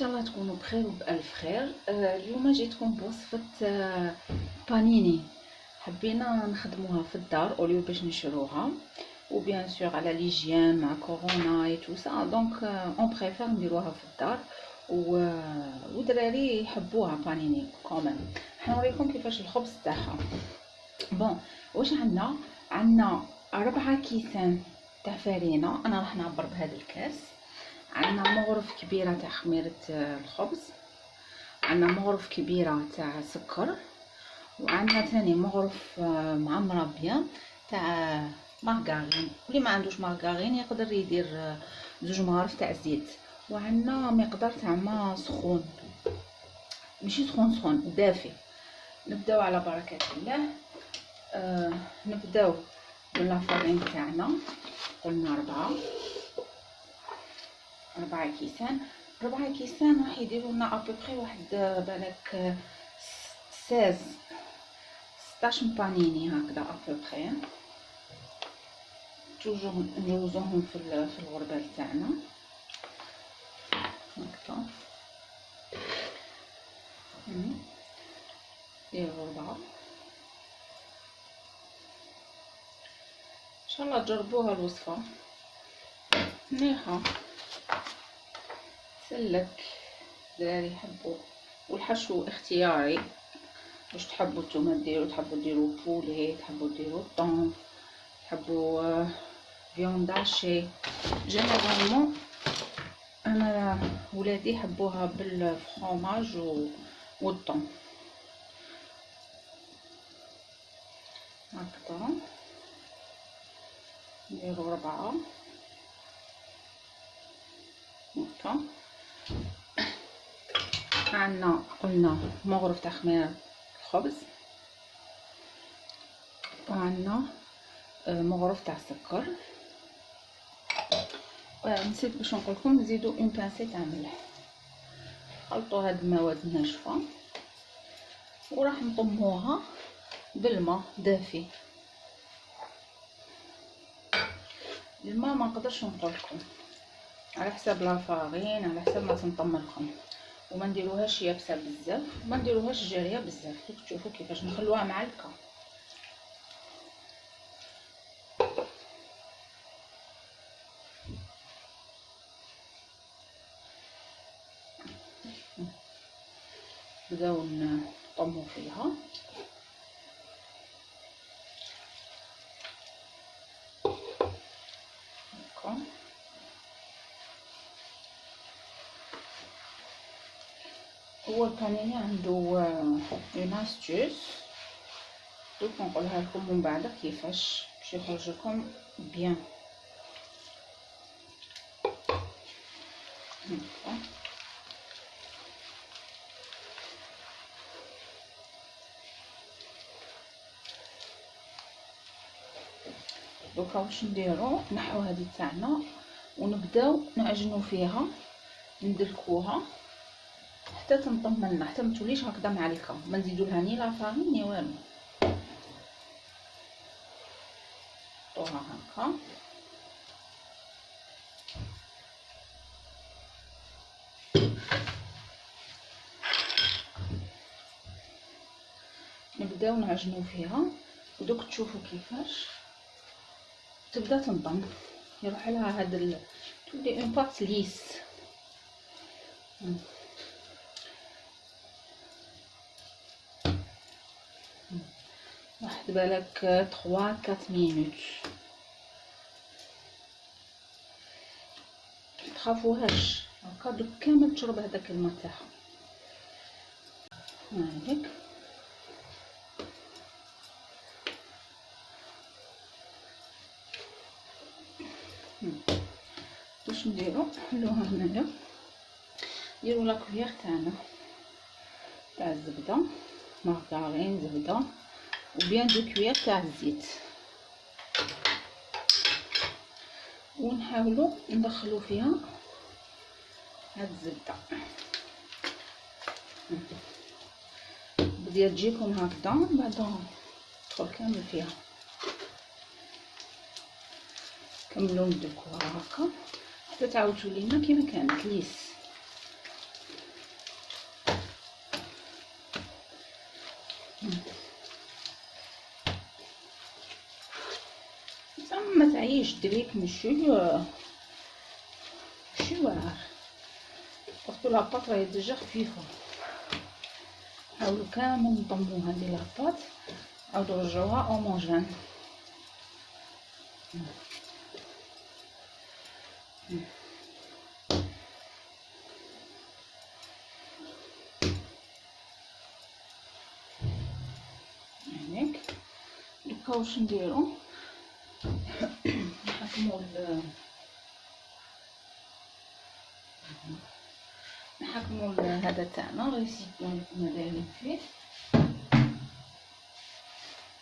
شاء الله تكونوا بخير وبألف خير. اليوم جيتكم بوصفة بانيني. حبينا نخدموها في الدار اوليو باش نشروها، وبيان سور على ليجيان مع كورونا اي تو سا، دونك اون بريفير نديروها في الدار ودراري يحبوها بانيني كومن. حنوريكم كيفاش الخبز تاعها. بون، واش عندنا 4 كيسان تاع فرينه. انا راح نعبر بهذا الكاس. عندنا مغرف كبيره تاع خميره الخبز، عندنا مغرف كبيره تاع سكر، وعندنا ثاني مغرف معمره بيان تاع مارغارين. اللي ما عندوش مارغارين يقدر يدير 2 مغارف تاع زيت. وعندنا مقدار تاع ما سخون، ماشي سخون دافي. نبداو على بركه الله. نبداو باللافارين تاعنا. قلنا 4 كيسان. 4 كيسان راح يديروا لنا ابوبري واحد بالك 16 بانيني هكذا ابوبري. توجور نجوزوهم في الغربال تاعنا هكذا. نديرو 4. ان شاء الله تجربوها الوصفه مليحه، سلك الدراري يحبوا. والحشو اختياري، واش تحبوا نتوما ديروا، تحبوا ديروا بولي، تحبوا ديروا طون، تحبوا فيوند هاشي. جينيرالمون انا ولادي يحبوها بالفرomاج والطون هكذا. نديروا 4 هكا. عندنا قلنا مغرف تاع خميره الخبز، وعندنا مغرف تاع السكر. نسيت باش نقولكم نزيدوا اون بانسي تاع ملح. خلطوا هاد المواد الناشفه وراح نطموها بالماء دافي. الماء ما نقدرش نقولكم، على حساب لافارين، على حساب ما تنطم لكم. وما نديروهاش يابسه بزاف، وما نديروهاش جاريه بزاف. دوك تشوفوا كيفاش نخلوها معلكه. نبداو نطمو فيها. هكا هو البانيني عنده اون استوس، دوك نقولها لكم من بعد كيفاش باش يخرج لكم بيان. دوكا واش نديرو، نحو هذه تاعنا ونبداو نعجنو فيها، ندلكوها حتى تنطم لنا، حتى ما توليش هكذا معلكه. ما نزيدو لها ني لافارين ني والو. طوها هكا. نبداو نعجنو فيها، ودوك تشوفوا كيفاش تبدا تنطم، يروح لها هاد تولي اون بات ليس. واحد بالك 3-4 مينوت. متخافوهاش هكا، دوك كامل تشرب هذاك الماء تاعها. هاهيك واش نديرو، نحلوها هنايا. نديرو لا كوفيير تاعنا تاع الزبده، مارغرين، زبده، وبيان 2 كويير تاع الزيت، ونحاولوا ندخلوا فيها هاد الزبده. بديت تجيكم هكذا، بعد تدخل كامل فيها. كملوا ندلكوها هكا حتى تعاود تولي لنا كيما كانت ليس. معليش دريك ماشي واعر باسكو لاباط راهي ديجا خفيفه. حاولوا كامل نضمو هذه لاباط عاودو رجعوها اوموجين. هناك دوكا واش نديرو نحكمو هذا تاعنا ريسيبيون اللي كنا دايرين فيه.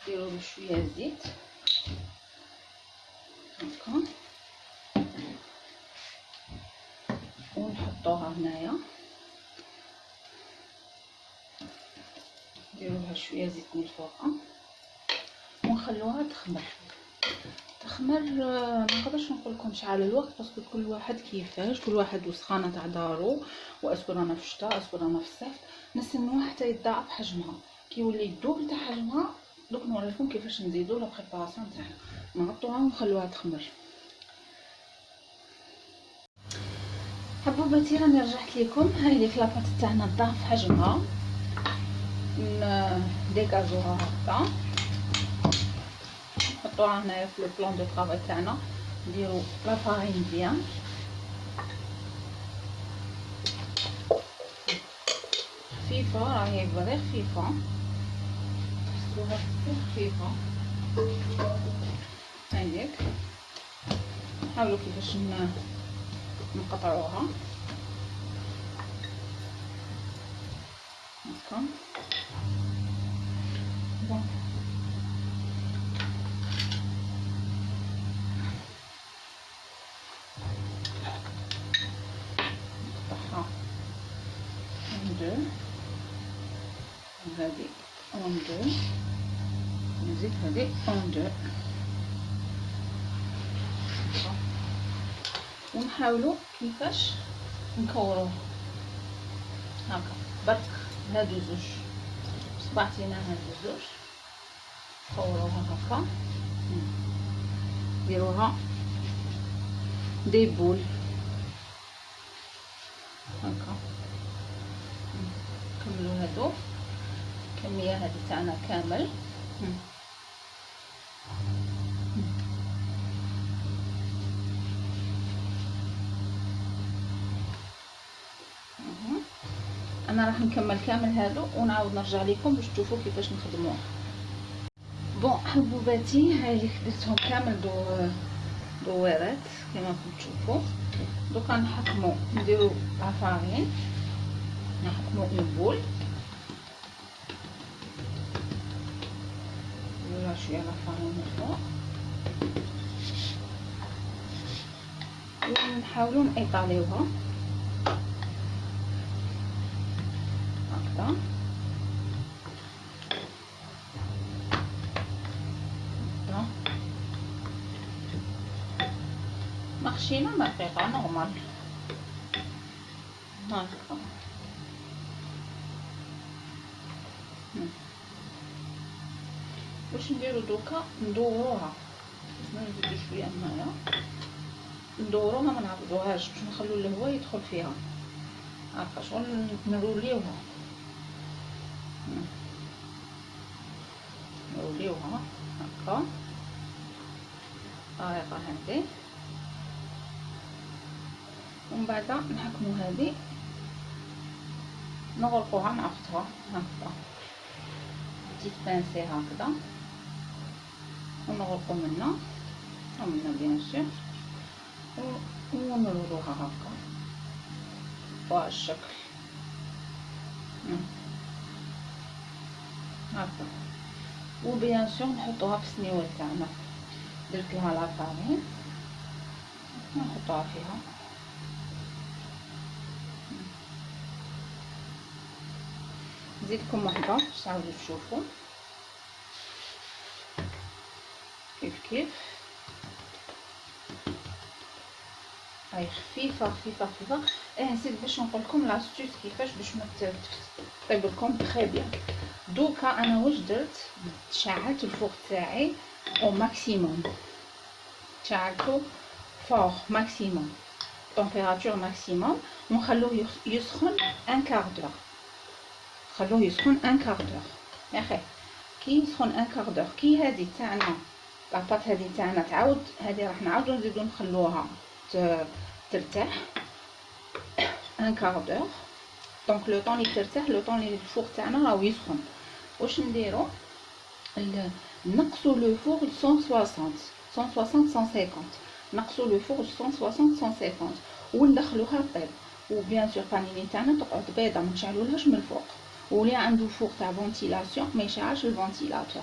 نديرو شويه زيت هكا ونحطوها هنايا. نديروها شويه زيت من الفوق ونخلوها تخمر. ما نقدرش نقول لكم شحال الوقت باسكو كل واحد كيفاش، كل واحد وسخانه تاع دارو، واسكو رانا في الشتاء اسكو رانا في الصيف. نستنوها حتى يتضاعف حجمها، كي يولي الدوبل تاع حجمها دوك نوريكم كيفاش نزيدو لا بريباراسيون تاعنا. نغطوها ونخلوها تخمر. حبوباتي راني رجعت لكم. هاي لي كلابات تاعنا ضاعف حجمها، نديكازوها هكا نحطوها هنايا في البلان دو طرافاي تاعنا. نديرو لا فارين بيان خفيفه، راهي فري خفيفه، تحسوها خفيفه هايك. نحاولوا كيفاش نقطعوها هكا. بون نقطعها اون دو، هذه اون دو، نزيد هذه اون دو، ونحاولوا كيفاش نكوروه هكا برك هادو زوج صباعتينا، هادو زوج كوروها هكا، ديروها دي بول هكا. كملوا هادو الكميه هذه تاعنا كامل. انا راح نكمل كامل هادو ونعاود نرجع لكم باش تشوفوا كيفاش نخدموه. بون حبوباتي هاي اللي خديتهم كامل دويرات كما راكم تشوفوا. دوكا نحكمو نديرو عفارين، نحكمو اون بول، نديرو شويه عفارين من الفوق ونحاولو نيطاليوها هكذا. مخشينا دقيقة نورمال هكا. واش نديرو دوكا ندوروها، نزيدو شويه هنايا ندوروها، ما نعبدوهاش باش نخلو الهواء يدخل فيها هكا، شغل نروليوها هكا طريقه هذه. ومن بعد نحكمو هذه نغرقوها نعفتوها هكذا بتيت بانسي هكذا، ونغرقو منا بيان سور، ونرولوها هكا بهذا الشكل هكا. وبيان سور نحطوها في السنيوه تاعنا. درت لها لافارين نحطوها فيها، نزيدكم وحده باش تعاودوا تشوفوا كيف هاي خفيفه. نسيت باش نقول لكم لاستيس كيفاش باش ما تطيب لكم تري بيان. دوكا انا واش درت، شعلت الفوق تاعي او ماكسيموم شعلته فوق ماكسيموم تمبيراتور ماكسيموم ونخلوه يسخن ان كاردور. خلوه يسخن ان كاردور يا اخي. كي يسخن ان كاردور كي هذه تاعنا لاباط هذه تاعنا تعاود هذه راح نعاودو نزيدو نخلوها ترتاح ان كاردور. دونك لو طون اللي ترتاح لو طون اللي الفوق تاعنا راهو يسخن. واش نديرو؟ نقصوا لو فور 160 150 نقصوا لو فور 160 150 وندخلوها طيب. وبيان سور بانيني تاعنا تقعد بيضه ما نشعلولهاش من الفوق. واللي عنده فوق تاع فونتيلاسيون ما يشعلش الفونتيلاتور.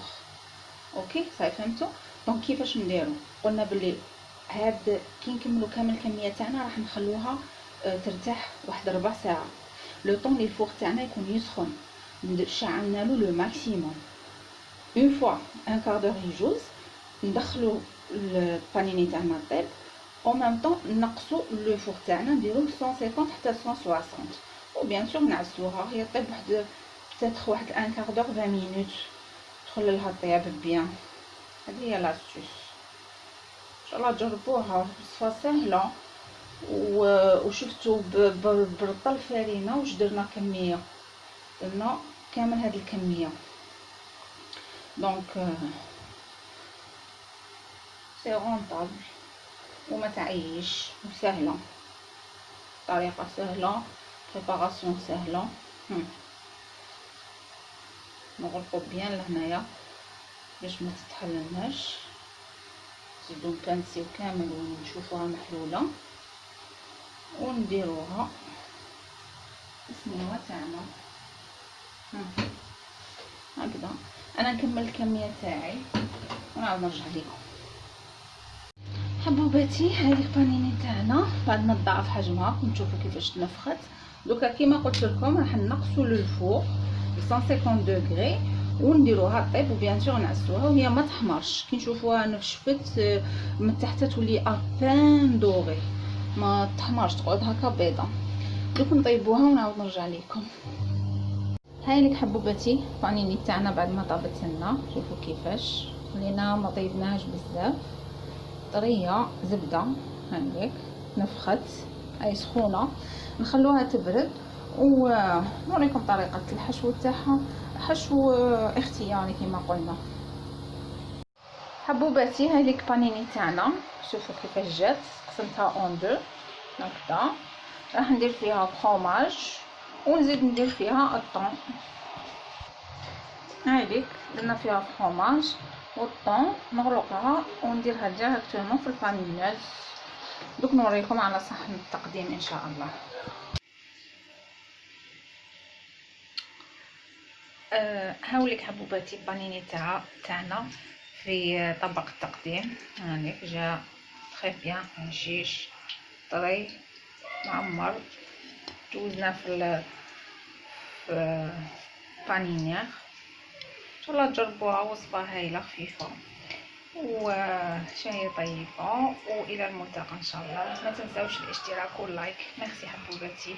اوكي صافي فهمتوا. دونك كيفاش نديرو؟ قلنا بلي هاد كي نكملوا كامل الكميه تاعنا راح نخلوها ترتاح واحد ربع ساعه. لو طون اللي الفوق تاعنا يكون يسخن شعلنا له لو ماكسيموم. اون فوا ان كاردور يجوز ندخلو البانيني تاعنا طيب او ميم طون نقصو لو فوق تاعنا نديروه 150 حتى 160 وبيان سور نعسلوها هي طيب واحد بتاتخ واحد ان كاردور 20 مينوت تدخل لها طياب بيان. هذه هي لاستوس ان شاء الله تجربوها وصفه سهله. وشفتوا برطه الفرينه واش درنا كميه درنا كامل هاد الكميه. دونك سي رونطابل وما تعيش وسهله. طريقه سهله بريباراسيون سهله. نغلقوا بيان لهنايا باش ما تتحللناش. نزيدو نكنسيو كامل ونشوفوها محلوله ونديروها السنيوه تاعنا هكذا. انا نكمل الكميه تاعي ونعاود نرجع لكم. حبوباتي هذه البانيني تاعنا بعد ما تضاعف حجمها ونشوفوا كيفاش تنفخت. دوكا كيما قلت لكم راح نقصوا للفوق 150 دوغري ونديروها طيب وبيان سور نعسوها وهي ما تحمرش. كي نشوفوها نشفت من تحت تولي ابان دوغي ما تحمرش تقعد هكا بيضه. دوك نطيبوها ونعاود نرجع لكم. هاي لك حبوباتي بانيني تاعنا بعد ما طابت لنا. شوفوا كيفاش خلينا ما طيبناهاش بزاف طريه زبده. هايليك نفخت هاي سخونه نخلوها تبرد ونوريكم طريقه الحشو تاعها. حشو اختياري كما قلنا. حبوباتي هاي لك بانيني تاعنا شوفوا كيفاش جات. قسمتها اون دو هكذا. راح ندير فيها فرomاج ونزيد ندير فيها الطون. هاي لك درنا فيها فرomاج والطون نغلقها ونديرها ديريكتومون في البانينيوز. دوك نوريكم على صحن التقديم ان شاء الله. هاوليك حبوباتي البانيني تاعنا في طبق التقديم. هانيك جا تري بيان هشيش طري معمر. جوزنا في بانينيير. ان شاء الله تجربوها وصفه هايله خفيفه وشهية طيبه. والى الملتقى ان شاء الله. ما تنساوش الاشتراك واللايك. ميرسي حبوباتي.